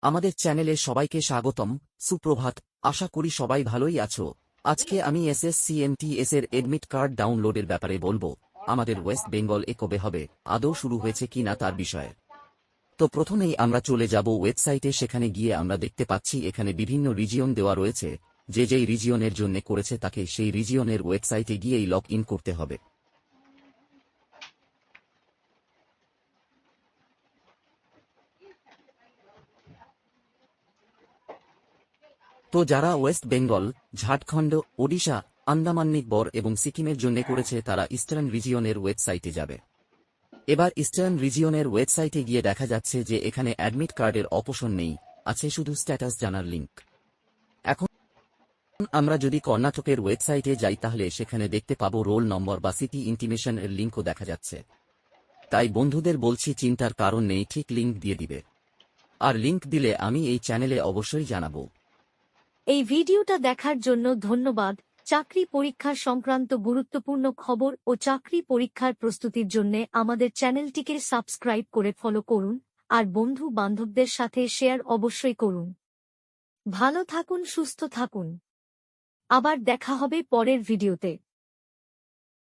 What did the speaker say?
আমাদের চ্যানেলে সবাইকে স্বাগতম। সুপ্রভাত, আশা করি সবাই ভালোই আছো। আজকে আমি এসএসসিএমটিএস এর এডমিট কার্ড ডাউনলোডের ব্যাপারে বলবো। আমাদের ওয়েস্ট বেঙ্গল কবে হবে, আদৌ শুরু হয়েছে কিনা তার বিষয়ে। তো প্রথমেই আমরা চলে যাব ওয়েবসাইটে। সেখানে গিয়ে আমরা দেখতে পাচ্ছি এখানে বিভিন্ন রিজিয়ন দেওয়া রয়েছে। যে যেই রিজিয়নের জন্য করেছে তাকে সেই রিজিয়নের ওয়েবসাইটে গিয়েই লগ ইন করতে হবে। তো যারা ওয়েস্ট বেঙ্গল, ঝাড়খণ্ড, ওডিশা, আন্দামান নিকোবর এবং সিকিমের জন্য করেছে তারা ইস্টার্ন রিজিয়নের ওয়েবসাইটে যাবে। এবার ইস্টার্ন রিজিয়নের ওয়েবসাইটে গিয়ে দেখা যাচ্ছে যে এখানে অ্যাডমিট কার্ডের অপশন নেই, আছে শুধু স্ট্যাটাস জানার লিঙ্ক। এখন আমরা যদি কর্ণাটকের ওয়েবসাইটে যাই তাহলে সেখানে দেখতে পাবো রোল নম্বর বা সিটি ইন্টিমেশন এর লিঙ্কও দেখা যাচ্ছে। তাই বন্ধুদের বলছি চিন্তার কারণ নেই, ঠিক লিঙ্ক দিয়ে দিবে। আর লিঙ্ক দিলে আমি এই চ্যানেলে অবশ্যই জানাবো। এই ভিডিওটা দেখার জন্য ধন্যবাদ। চাকরি পরীক্ষার সংক্রান্ত গুরুত্বপূর্ণ খবর ও চাকরি পরীক্ষার প্রস্তুতির জন্য আমাদের চ্যানেলটিকে সাবস্ক্রাইব করে ফলো করুন আর বন্ধু বান্ধবদের সাথে শেয়ার অবশ্যই করুন। ভালো থাকুন, সুস্থ থাকুন। আবার দেখা হবে পরের ভিডিওতে।